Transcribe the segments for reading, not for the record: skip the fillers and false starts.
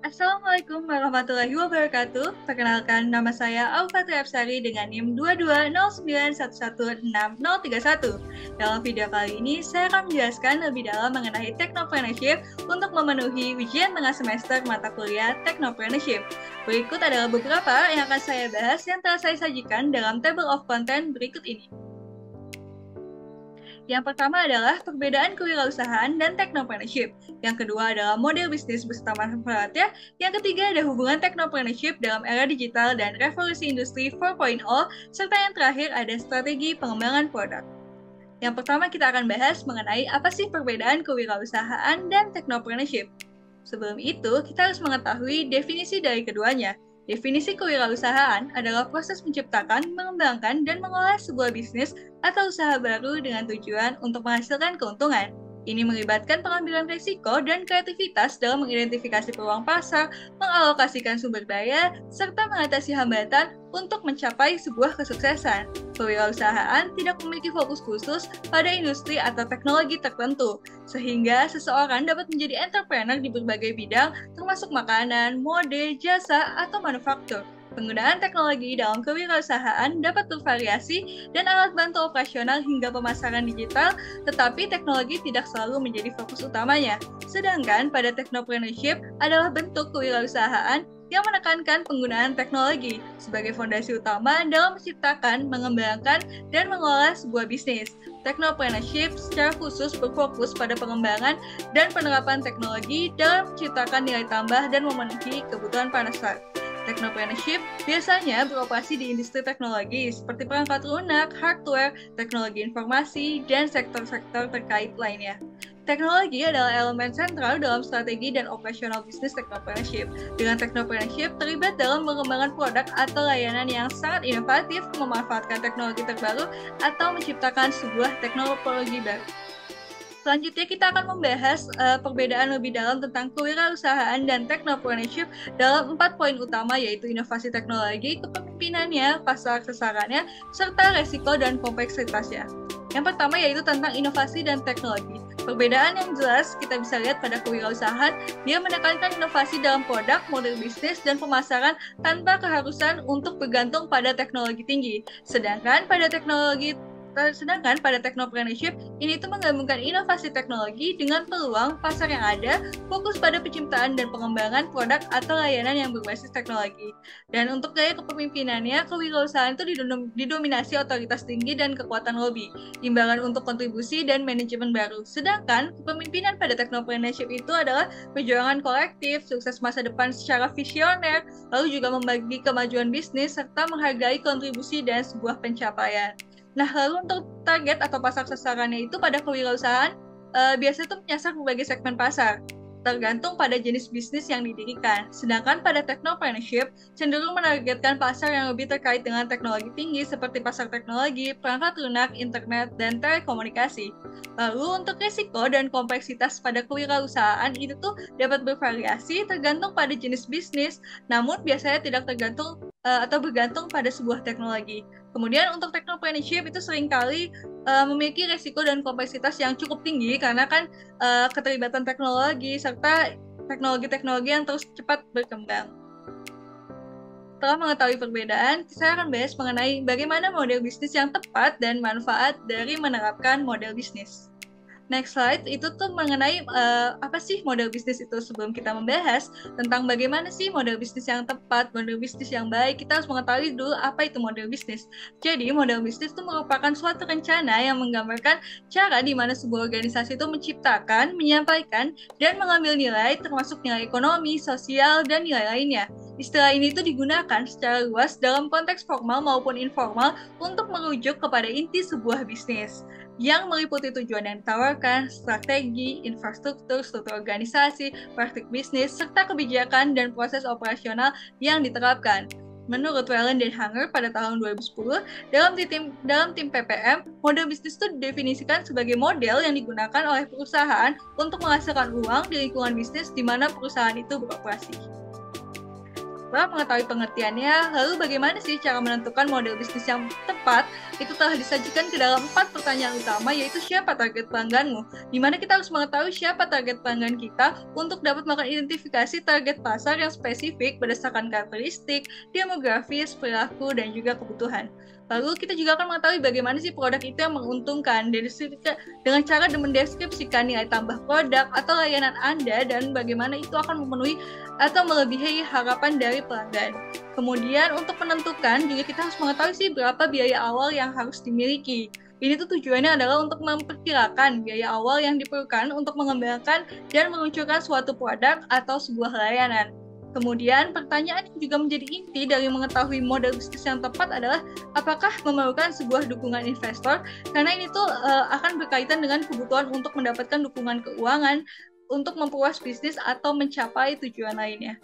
Assalamualaikum warahmatullahi wabarakatuh. Perkenalkan, nama saya Aufatri Absari dengan NIM 2209116031. Dalam video kali ini, saya akan menjelaskan lebih dalam mengenai Technopreneurship untuk memenuhi ujian tengah semester mata kuliah Technopreneurship. Berikut adalah beberapa yang akan saya bahas yang telah saya sajikan dalam table of content berikut ini. Yang pertama adalah perbedaan kewirausahaan dan technopreneurship. Yang kedua adalah model bisnis beserta manfaatnya. Yang ketiga ada hubungan technopreneurship dalam era digital dan revolusi industri 4.0. Serta yang terakhir ada strategi pengembangan produk. Yang pertama kita akan bahas mengenai apa sih perbedaan kewirausahaan dan technopreneurship. Sebelum itu, kita harus mengetahui definisi dari keduanya. Definisi kewirausahaan adalah proses menciptakan, mengembangkan, dan mengolah sebuah bisnis atau usaha baru dengan tujuan untuk menghasilkan keuntungan. Ini melibatkan pengambilan risiko dan kreativitas dalam mengidentifikasi peluang pasar, mengalokasikan sumber daya, serta mengatasi hambatan untuk mencapai sebuah kesuksesan. Kewirausahaan tidak memiliki fokus khusus pada industri atau teknologi tertentu, sehingga seseorang dapat menjadi entrepreneur di berbagai bidang, termasuk makanan, mode, jasa, atau manufaktur. Penggunaan teknologi dalam kewirausahaan dapat bervariasi dan alat bantu operasional hingga pemasaran digital, tetapi teknologi tidak selalu menjadi fokus utamanya. Sedangkan pada technopreneurship adalah bentuk kewirausahaan yang menekankan penggunaan teknologi sebagai fondasi utama dalam menciptakan, mengembangkan, dan mengolah sebuah bisnis. Technopreneurship secara khusus berfokus pada pengembangan dan penerapan teknologi dalam menciptakan nilai tambah dan memenuhi kebutuhan pasar. Technopreneurship biasanya beroperasi di industri teknologi seperti perangkat lunak, hardware, teknologi informasi, dan sektor-sektor terkait lainnya. Teknologi adalah elemen sentral dalam strategi dan operasional bisnis technopreneurship. Dengan technopreneurship terlibat dalam mengembangkan produk atau layanan yang sangat inovatif, memanfaatkan teknologi terbaru, atau menciptakan sebuah teknologi baru. Selanjutnya kita akan membahas perbedaan lebih dalam tentang kewirausahaan dan technopreneurship dalam 4 poin utama, yaitu inovasi teknologi, kepemimpinannya, pasar sasarannya, serta resiko dan kompleksitasnya. Yang pertama yaitu tentang inovasi dan teknologi. Perbedaan yang jelas kita bisa lihat pada kewirausahaan, dia menekankan inovasi dalam produk, model bisnis, dan pemasaran tanpa keharusan untuk bergantung pada teknologi tinggi. Sedangkan pada technopreneurship, ini tuh menggabungkan inovasi teknologi dengan peluang pasar yang ada, fokus pada penciptaan dan pengembangan produk atau layanan yang berbasis teknologi. Dan untuk gaya kepemimpinannya, kewirausahaan itu didominasi otoritas tinggi dan kekuatan lobby, imbangan untuk kontribusi dan manajemen baru. Sedangkan kepemimpinan pada technopreneurship itu adalah perjuangan kolektif, sukses masa depan secara visioner, lalu juga membagi kemajuan bisnis, serta menghargai kontribusi dan sebuah pencapaian. Nah, lalu untuk target atau pasar sasarannya itu pada kewirausahaan biasanya itu menyasar berbagai segmen pasar, tergantung pada jenis bisnis yang didirikan. Sedangkan pada technopreneurship cenderung menargetkan pasar yang lebih terkait dengan teknologi tinggi seperti pasar teknologi, perangkat lunak, internet, dan telekomunikasi. Lalu untuk risiko dan kompleksitas pada kewirausahaan itu tuh dapat bervariasi tergantung pada jenis bisnis, namun biasanya tidak tergantung atau bergantung pada sebuah teknologi. Kemudian untuk technopreneurship itu seringkali memiliki risiko dan kompleksitas yang cukup tinggi karena kan keterlibatan teknologi serta teknologi-teknologi yang terus cepat berkembang. Setelah mengetahui perbedaan, saya akan bahas mengenai bagaimana model bisnis yang tepat dan manfaat dari menerapkan model bisnis. Next slide, itu tuh mengenai apa sih model bisnis itu. Sebelum kita membahas tentang bagaimana sih model bisnis yang tepat, model bisnis yang baik, kita harus mengetahui dulu apa itu model bisnis. Jadi, model bisnis itu merupakan suatu rencana yang menggambarkan cara di mana sebuah organisasi itu menciptakan, menyampaikan, dan mengambil nilai, termasuk nilai ekonomi, sosial, dan nilai lainnya. Istilah ini itu digunakan secara luas dalam konteks formal maupun informal untuk merujuk kepada inti sebuah bisnis, yang meliputi tujuan yang ditawarkan, strategi, infrastruktur, struktur organisasi, praktik bisnis, serta kebijakan dan proses operasional yang diterapkan. Menurut Wellen dan Hanger pada tahun 2010, dalam tim PPM, model bisnis itu didefinisikan sebagai model yang digunakan oleh perusahaan untuk menghasilkan uang di lingkungan bisnis di mana perusahaan itu beroperasi. Setelah mengetahui pengertiannya, lalu bagaimana sih cara menentukan model bisnis yang tepat? Itu telah disajikan ke dalam 4 pertanyaan utama, yaitu siapa target pelangganmu, di mana kita harus mengetahui siapa target pelanggan kita untuk dapat melakukan identifikasi target pasar yang spesifik berdasarkan karakteristik, demografis, perilaku, dan juga kebutuhan. Lalu kita juga akan mengetahui bagaimana sih produk itu yang menguntungkan dengan cara mendeskripsikan nilai tambah produk atau layanan Anda dan bagaimana itu akan memenuhi atau melebihi harapan dari pelanggan. Kemudian untuk menentukan juga kita harus mengetahui sih berapa biaya awal yang harus dimiliki. Ini tuh tujuannya adalah untuk memperkirakan biaya awal yang diperlukan untuk mengembangkan dan meluncurkan suatu produk atau sebuah layanan. Kemudian pertanyaan yang juga menjadi inti dari mengetahui model bisnis yang tepat adalah apakah memerlukan sebuah dukungan investor, karena ini tuh akan berkaitan dengan kebutuhan untuk mendapatkan dukungan keuangan untuk memperluas bisnis atau mencapai tujuan lainnya.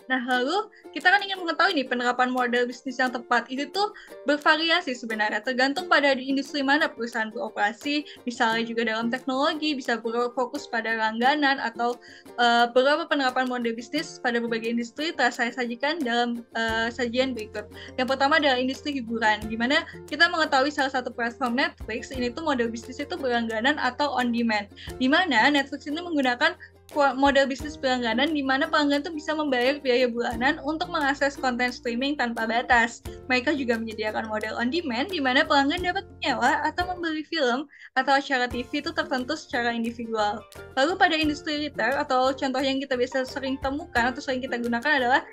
Nah, lalu kita kan ingin mengetahui nih penerapan model bisnis yang tepat itu tuh bervariasi sebenarnya, tergantung pada di industri mana perusahaan beroperasi, misalnya juga dalam teknologi, bisa berfokus pada langganan atau beberapa penerapan model bisnis pada berbagai industri telah saya sajikan dalam sajian berikut. Yang pertama adalah industri hiburan, di mana kita mengetahui salah satu platform Netflix, ini tuh model bisnis itu berlangganan atau on demand, di mana Netflix ini menggunakan model bisnis berlangganan di mana pelanggan itu bisa membayar biaya bulanan untuk mengakses konten streaming tanpa batas. Mereka juga menyediakan model on demand di mana pelanggan dapat menyewa atau membeli film atau acara TV itu tertentu secara individual. Lalu pada industri retail atau contoh yang kita biasa sering temukan atau sering kita gunakan adalah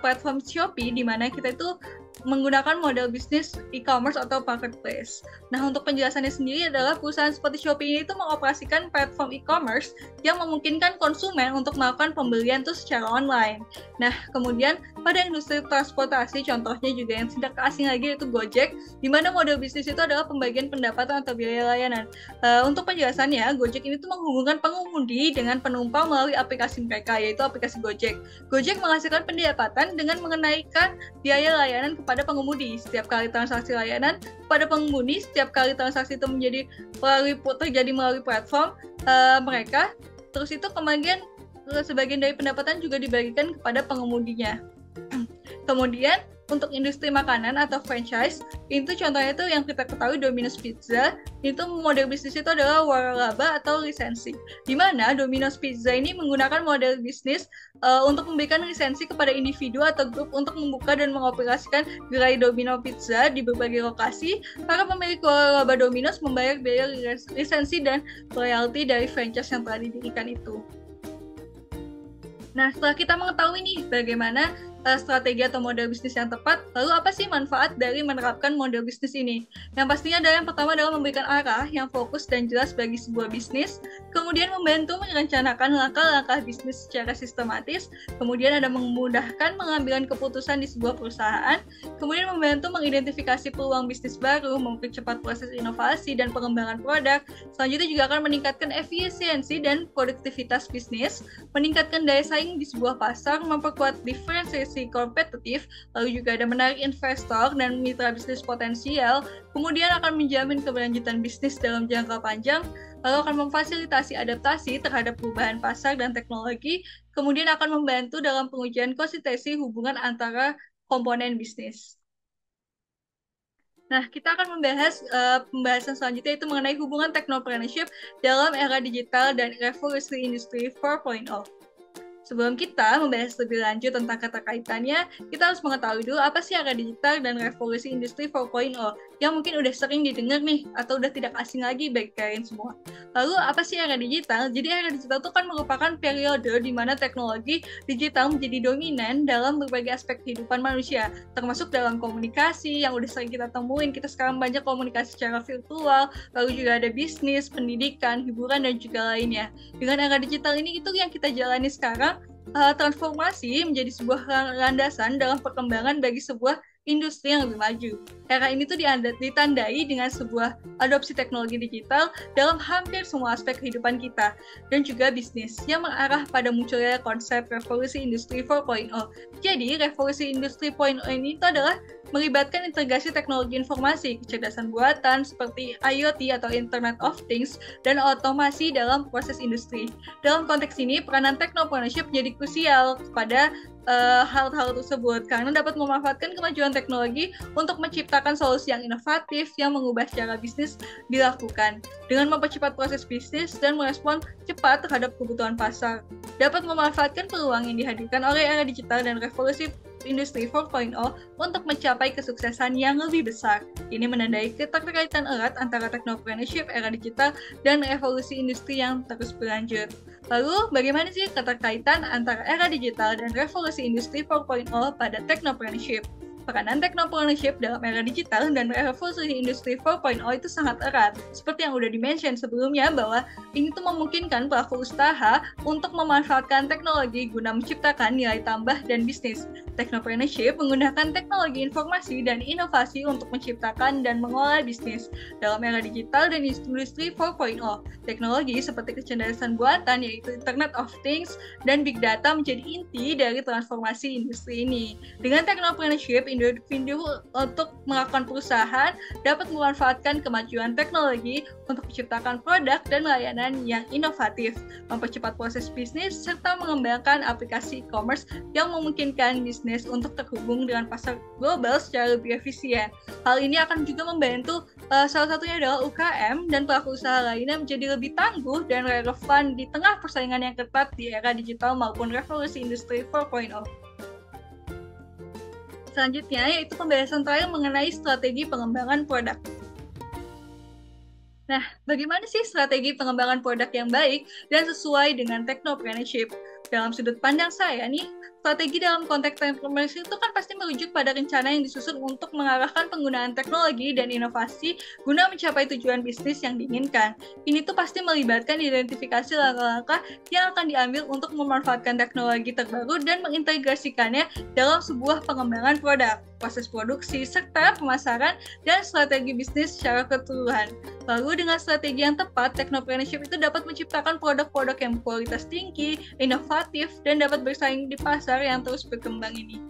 platform Shopee, di mana kita itu menggunakan model bisnis e-commerce atau marketplace. Nah, untuk penjelasannya sendiri adalah perusahaan seperti Shopee ini itu mengoperasikan platform e-commerce yang memungkinkan konsumen untuk melakukan pembelian itu secara online. Nah, kemudian pada industri transportasi, contohnya juga yang tidak asing lagi yaitu Gojek, di mana model bisnis itu adalah pembagian pendapatan atau biaya layanan. Untuk penjelasannya, Gojek ini tuh menghubungkan pengemudi dengan penumpang melalui aplikasi mereka, yaitu aplikasi Gojek. Gojek menghasilkan pendapatan dengan mengenaikan biaya layanan kepada pengemudi. Setiap kali transaksi layanan kepada pengemudi, setiap kali transaksi itu terjadi melalui platform mereka, terus itu kemudian sebagian dari pendapatan juga dibagikan kepada pengemudinya. Kemudian untuk industri makanan atau franchise, itu contohnya itu yang kita ketahui Domino's Pizza, itu model bisnis itu adalah waralaba atau lisensi. Di mana Domino's Pizza ini menggunakan model bisnis untuk memberikan lisensi kepada individu atau grup untuk membuka dan mengoperasikan gerai Domino Pizza di berbagai lokasi. Para pemilik waralaba Domino's membayar biaya lisensi dan royalti dari franchise yang telah didirikan itu. Nah, setelah kita mengetahui nih bagaimana strategi atau model bisnis yang tepat, lalu apa sih manfaat dari menerapkan model bisnis ini? Yang pastinya adalah yang pertama adalah memberikan arah yang fokus dan jelas bagi sebuah bisnis, kemudian membantu merencanakan langkah-langkah bisnis secara sistematis, kemudian ada memudahkan mengambil keputusan di sebuah perusahaan, kemudian membantu mengidentifikasi peluang bisnis baru, mempercepat proses inovasi dan pengembangan produk, selanjutnya juga akan meningkatkan efisiensi dan produktivitas bisnis, meningkatkan daya saing di sebuah pasar, memperkuat diferensiasi kompetitif, lalu juga ada menarik investor dan mitra bisnis potensial, kemudian akan menjamin keberlanjutan bisnis dalam jangka panjang, lalu akan memfasilitasi adaptasi terhadap perubahan pasar dan teknologi, kemudian akan membantu dalam pengujian konsistensi hubungan antara komponen bisnis. Nah, kita akan membahas pembahasan selanjutnya, yaitu mengenai hubungan technopreneurship dalam era digital dan revolusi industri 4.0. Sebelum kita membahas lebih lanjut tentang keterkaitannya, kita harus mengetahui dulu apa sih era digital dan revolusi industri 4.0 yang mungkin udah sering didengar nih, atau udah tidak asing lagi bagi kalian semua. Lalu apa sih era digital? Jadi era digital itu kan merupakan periode di mana teknologi digital menjadi dominan dalam berbagai aspek kehidupan manusia, termasuk dalam komunikasi yang udah sering kita temuin. Kita sekarang banyak komunikasi secara virtual, lalu juga ada bisnis, pendidikan, hiburan, dan juga lainnya. Dengan era digital ini itu yang kita jalani sekarang, transformasi menjadi sebuah landasan dalam perkembangan bagi sebuah industri yang lebih maju. Era ini tuh ditandai dengan sebuah adopsi teknologi digital dalam hampir semua aspek kehidupan kita dan juga bisnis yang mengarah pada munculnya konsep revolusi industri 4.0, Jadi, revolusi industri 0.0 ini itu adalah melibatkan integrasi teknologi informasi, kecerdasan buatan seperti IoT atau Internet of Things, dan otomasi dalam proses industri. Dalam konteks ini, peranan technopreneurship menjadi krusial kepada hal-hal tersebut karena dapat memanfaatkan kemajuan teknologi untuk menciptakan solusi yang inovatif yang mengubah cara bisnis dilakukan dengan mempercepat proses bisnis dan merespon cepat terhadap kebutuhan pasar. Dapat memanfaatkan peluang yang dihadirkan oleh era digital dan revolusi industri 4.0 untuk mencapai kesuksesan yang lebih besar. Ini menandai keterkaitan erat antara technopreneurship era digital dan revolusi industri yang terus berlanjut. Lalu, bagaimana sih keterkaitan antara era digital dan revolusi industri 4.0 pada technopreneurship? Peranan technopreneurship dalam era digital dan revolusi industri 4.0 itu sangat erat. Seperti yang udah di-mention sebelumnya bahwa ini tuh memungkinkan pelaku usaha untuk memanfaatkan teknologi guna menciptakan nilai tambah dan bisnis. Technopreneurship menggunakan teknologi informasi dan inovasi untuk menciptakan dan mengolah bisnis. Dalam era digital dan industri 4.0, teknologi seperti kecerdasan buatan yaitu Internet of Things dan Big Data menjadi inti dari transformasi industri ini. Dengan technopreneurship, individu untuk melakukan perusahaan dapat memanfaatkan kemajuan teknologi untuk menciptakan produk dan layanan yang inovatif, mempercepat proses bisnis, serta mengembangkan aplikasi e-commerce yang memungkinkan bisnis untuk terhubung dengan pasar global secara lebih efisien. Hal ini akan juga membantu salah satunya adalah UKM dan pelaku usaha lainnya menjadi lebih tangguh dan relevan di tengah persaingan yang ketat di era digital maupun revolusi industri 4.0. Selanjutnya yaitu pembahasan terakhir mengenai strategi pengembangan produk. Nah, bagaimana sih strategi pengembangan produk yang baik dan sesuai dengan technopreneurship? Dalam sudut pandang saya nih, strategi dalam konteks technopreneurship itu kan pasti merujuk pada rencana yang disusun untuk mengarahkan penggunaan teknologi dan inovasi guna mencapai tujuan bisnis yang diinginkan. Ini tuh pasti melibatkan identifikasi langkah-langkah yang akan diambil untuk memanfaatkan teknologi terbaru dan mengintegrasikannya dalam sebuah pengembangan produk, proses produksi, serta pemasaran dan strategi bisnis secara keseluruhan. Lalu dengan strategi yang tepat, technopreneurship itu dapat menciptakan produk-produk yang berkualitas tinggi, inovatif, dan dapat bersaing di pasar yang terus berkembang ini.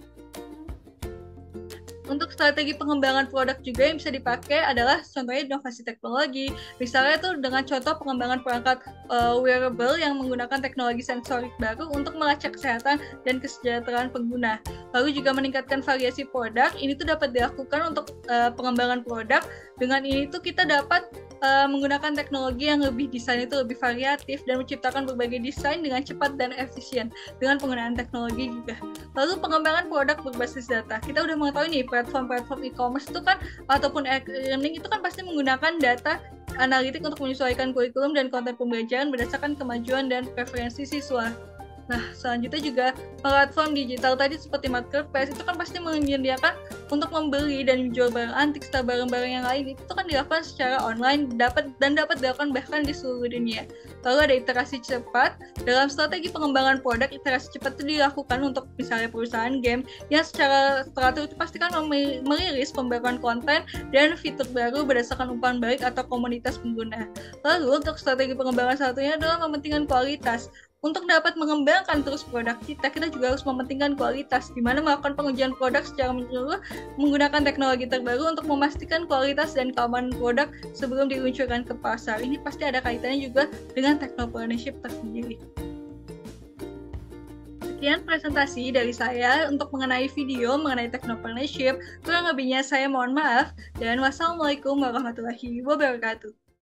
Untuk strategi pengembangan produk juga yang bisa dipakai adalah contohnya inovasi teknologi. Misalnya itu dengan contoh pengembangan perangkat wearable yang menggunakan teknologi sensorik baru untuk melacak kesehatan dan kesejahteraan pengguna. Lalu juga meningkatkan variasi produk. Ini tuh dapat dilakukan untuk pengembangan produk. Dengan ini tuh kita dapat menggunakan teknologi yang lebih desain itu lebih variatif dan menciptakan berbagai desain dengan cepat dan efisien dengan penggunaan teknologi juga. Lalu pengembangan produk berbasis data. Kita udah mengetahui nih platform-platform e-commerce itu kan ataupun e-learning itu kan pasti menggunakan data analitik untuk menyesuaikan kurikulum dan konten pembelajaran berdasarkan kemajuan dan preferensi siswa. Nah, selanjutnya juga platform digital tadi seperti marketplace itu kan pasti menyediakan untuk membeli dan menjual barang antik serta barang-barang yang lain itu kan dilakukan secara online dapat dilakukan bahkan di seluruh dunia. Lalu ada iterasi cepat. Dalam strategi pengembangan produk, iterasi cepat itu dilakukan untuk misalnya perusahaan game yang secara teratur itu pasti kan merilis pembaruan konten dan fitur baru berdasarkan umpan balik atau komunitas pengguna. Lalu untuk strategi pengembangan satunya adalah mementingkan kualitas. Untuk dapat mengembangkan terus produk kita juga harus mementingkan kualitas, di mana melakukan pengujian produk secara menyeluruh menggunakan teknologi terbaru untuk memastikan kualitas dan keamanan produk sebelum diluncurkan ke pasar. Ini pasti ada kaitannya juga dengan technopreneurship tersendiri. Sekian presentasi dari saya untuk mengenai video mengenai technopreneurship. Kurang lebihnya saya mohon maaf, dan wassalamualaikum warahmatullahi wabarakatuh.